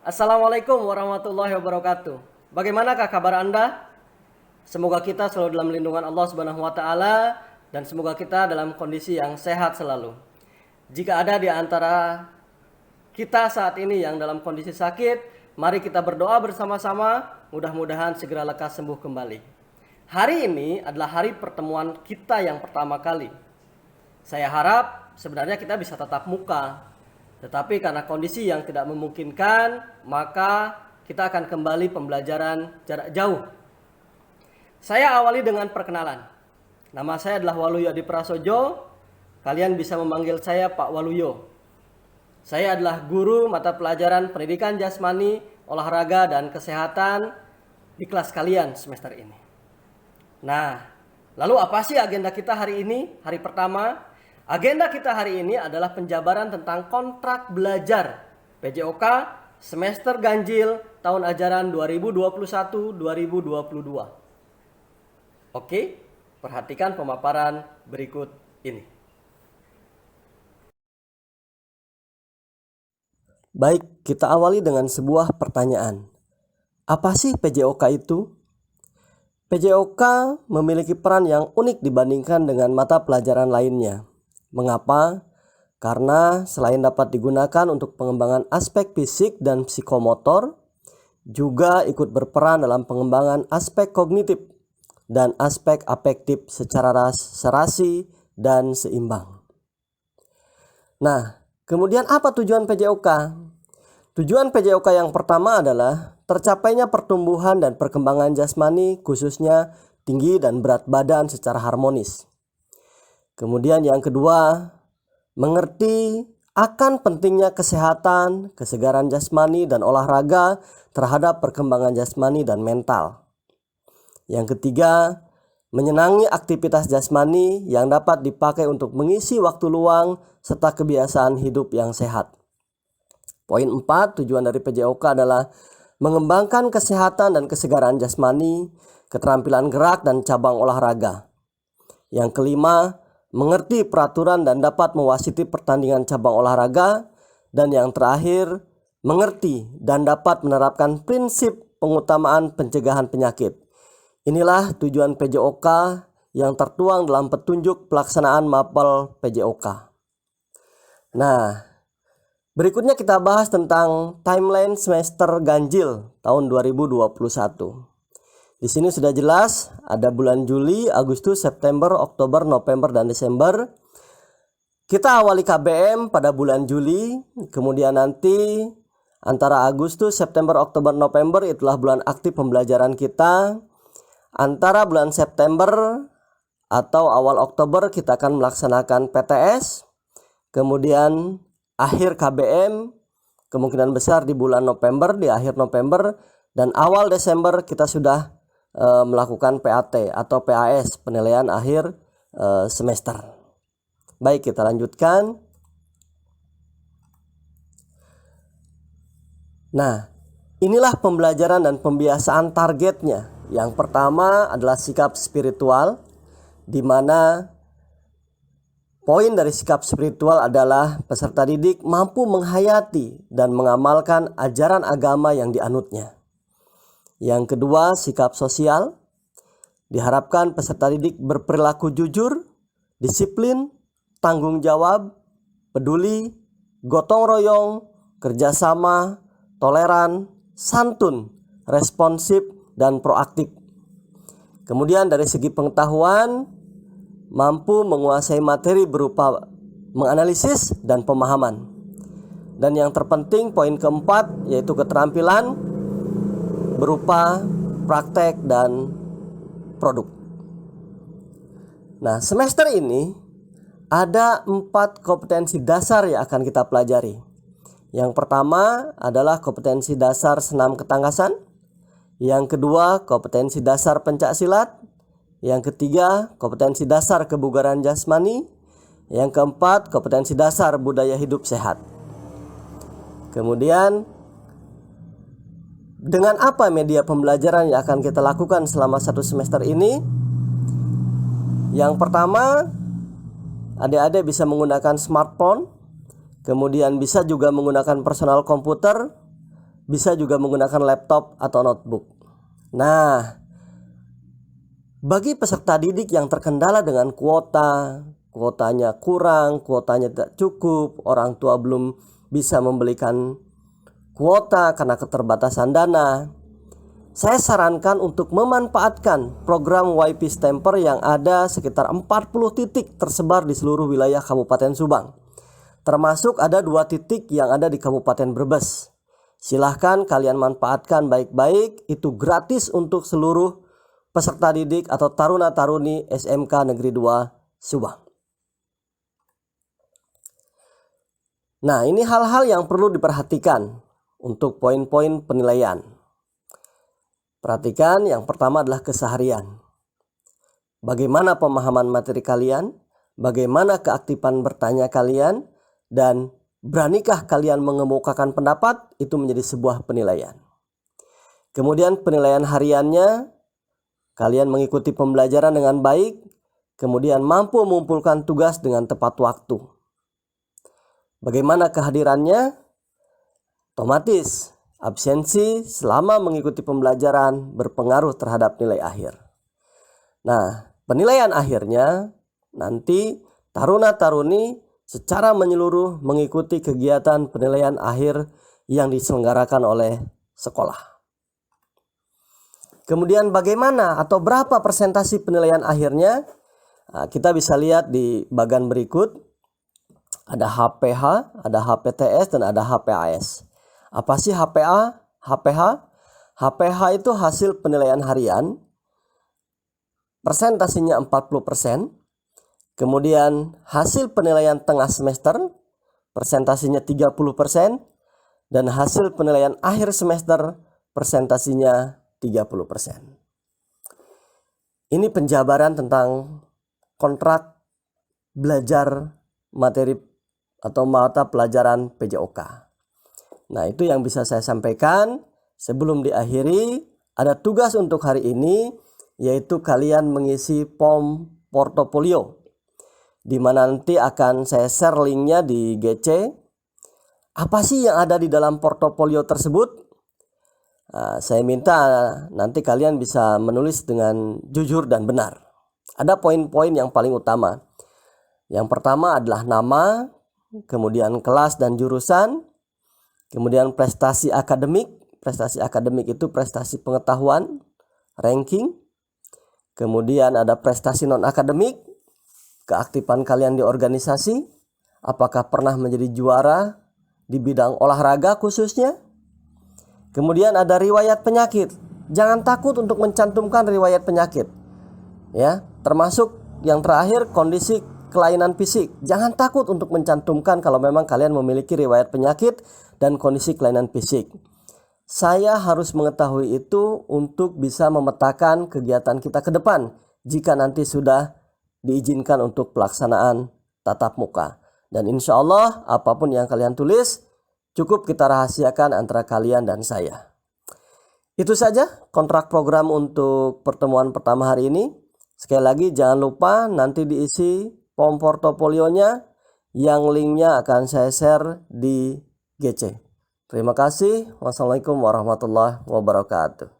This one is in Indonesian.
Assalamualaikum warahmatullahi wabarakatuh. Bagaimanakah kabar Anda? Semoga kita selalu dalam lindungan Allah Subhanahu wa taala dan semoga kita dalam kondisi yang sehat selalu. Jika ada di antara kita saat ini yang dalam kondisi sakit, mari kita berdoa bersama-sama, mudah-mudahan segera lekas sembuh kembali. Hari ini adalah hari pertemuan kita yang pertama kali. Saya harap sebenarnya kita bisa tatap muka, tetapi karena kondisi yang tidak memungkinkan, maka kita akan kembali pembelajaran jarak jauh. Saya awali dengan perkenalan. Nama saya adalah Waluyo Adi Prasojo. Kalian bisa memanggil saya Pak Waluyo. Saya adalah guru mata pelajaran pendidikan jasmani, olahraga, dan kesehatan di kelas kalian semester ini. Nah, lalu apa sih agenda kita hari ini, hari pertama? Agenda kita hari ini adalah penjabaran tentang kontrak belajar PJOK semester ganjil tahun ajaran 2021-2022. Oke, perhatikan pemaparan berikut ini. Baik, kita awali dengan sebuah pertanyaan. Apa sih PJOK itu? PJOK memiliki peran yang unik dibandingkan dengan mata pelajaran lainnya. Mengapa? Karena selain dapat digunakan untuk pengembangan aspek fisik dan psikomotor, juga ikut berperan dalam pengembangan aspek kognitif dan aspek afektif secara serasi dan seimbang. Nah, kemudian apa tujuan PJOK? Tujuan PJOK yang pertama adalah tercapainya pertumbuhan dan perkembangan jasmani, khususnya tinggi dan berat badan secara harmonis. Kemudian yang kedua, mengerti akan pentingnya kesehatan, kesegaran jasmani, dan olahraga terhadap perkembangan jasmani dan mental. Yang ketiga, menyenangi aktivitas jasmani yang dapat dipakai untuk mengisi waktu luang serta kebiasaan hidup yang sehat. Poin 4, tujuan dari PJOK adalah mengembangkan kesehatan dan kesegaran jasmani, keterampilan gerak, dan cabang olahraga. Yang kelima, mengerti peraturan dan dapat mewasiti pertandingan cabang olahraga. Dan yang terakhir, mengerti dan dapat menerapkan prinsip pengutamaan pencegahan penyakit. Inilah tujuan PJOK yang tertuang dalam petunjuk pelaksanaan mapel PJOK. Nah, berikutnya kita bahas tentang timeline semester ganjil tahun 2021. Di sini sudah jelas ada bulan Juli, Agustus, September, Oktober, November, dan Desember. Kita awali KBM pada bulan Juli, kemudian nanti antara Agustus, September, Oktober, November itulah bulan aktif pembelajaran kita. Antara bulan September atau awal Oktober kita akan melaksanakan PTS. Kemudian akhir KBM kemungkinan besar di bulan November, di akhir November, dan awal Desember kita sudah melakukan PAT atau PAS, penilaian akhir semester. Baik, kita lanjutkan. Nah, inilah pembelajaran dan pembiasaan targetnya. Yang pertama adalah sikap spiritual, di mana poin dari sikap spiritual adalah peserta didik mampu menghayati dan mengamalkan ajaran agama yang dianutnya. Yang kedua, sikap sosial. Diharapkan peserta didik berperilaku jujur, disiplin, tanggung jawab, peduli, gotong royong, kerjasama, toleran, santun, responsif, dan proaktif. Kemudian dari segi pengetahuan, mampu menguasai materi berupa menganalisis dan pemahaman. Dan yang terpenting poin keempat yaitu keterampilan berupa praktek dan produk. Nah, semester ini ada 4 kompetensi dasar yang akan kita pelajari. Yang pertama adalah kompetensi dasar senam ketangkasan. Yang kedua, kompetensi dasar pencak silat. Yang ketiga, kompetensi dasar kebugaran jasmani. Yang keempat, kompetensi dasar budaya hidup sehat. Kemudian, dengan apa media pembelajaran yang akan kita lakukan selama 1 semester ini? Yang pertama, adik-adik bisa menggunakan smartphone, kemudian bisa juga menggunakan personal komputer, bisa juga menggunakan laptop atau notebook. Nah, bagi peserta didik yang terkendala dengan kuotanya kurang, kuotanya tidak cukup, orang tua belum bisa membelikan kuota karena keterbatasan dana, saya sarankan untuk memanfaatkan program YP Stamper yang ada sekitar 40 titik tersebar di seluruh wilayah Kabupaten Subang. Termasuk ada 2 titik yang ada di Kabupaten Brebes. Silahkan kalian manfaatkan baik-baik, itu gratis untuk seluruh peserta didik atau taruna-taruni SMK Negeri 2 Subang. Nah, ini hal-hal yang perlu diperhatikan untuk poin-poin penilaian. Perhatikan, yang pertama adalah keseharian. Bagaimana pemahaman materi kalian, bagaimana keaktifan bertanya kalian, dan beranikah kalian mengemukakan pendapat, itu menjadi sebuah penilaian. Kemudian penilaian hariannya, kalian mengikuti pembelajaran dengan baik, kemudian mampu mengumpulkan tugas dengan tepat waktu. Bagaimana kehadirannya? Otomatis absensi selama mengikuti pembelajaran berpengaruh terhadap nilai akhir. Nah, penilaian akhirnya nanti taruna-taruni secara menyeluruh mengikuti kegiatan penilaian akhir yang diselenggarakan oleh sekolah. Kemudian bagaimana atau berapa persentasi penilaian akhirnya? Nah, kita bisa lihat di bagian berikut. Ada HPH, ada HPTS, dan ada HPAS. Apa sih HPA, HPH? HPH itu hasil penilaian harian, persentasinya 40%. Kemudian hasil penilaian tengah semester, persentasinya 30%. Dan hasil penilaian akhir semester, persentasinya 30%. Ini penjabaran tentang kontrak belajar materi atau mata pelajaran PJOK. Nah, itu yang bisa saya sampaikan. Sebelum diakhiri, ada tugas untuk hari ini, yaitu kalian mengisi form portofolio, di mana nanti akan saya share linknya di GC. Apa sih yang ada di dalam portofolio tersebut? Saya minta nanti kalian bisa menulis dengan jujur dan benar. Ada poin-poin yang paling utama. Yang pertama adalah nama, kemudian kelas dan jurusan, kemudian prestasi akademik. Prestasi akademik itu prestasi pengetahuan, ranking. Kemudian ada prestasi non-akademik, keaktifan kalian di organisasi, apakah pernah menjadi juara di bidang olahraga khususnya. Kemudian ada riwayat penyakit. Jangan takut untuk mencantumkan riwayat penyakit. Ya, termasuk yang terakhir kondisi kelainan fisik. Jangan takut untuk mencantumkan kalau memang kalian memiliki riwayat penyakit dan kondisi kelainan fisik. Saya harus mengetahui itu untuk bisa memetakan kegiatan kita ke depan jika nanti sudah diizinkan untuk pelaksanaan tatap muka. Dan insya Allah apapun yang kalian tulis cukup kita rahasiakan antara kalian dan saya. Itu saja kontrak program untuk pertemuan pertama hari ini. Sekali lagi jangan lupa nanti diisi form portofolionya yang linknya akan saya share di GC. Terima kasih. Wassalamualaikum warahmatullahi wabarakatuh.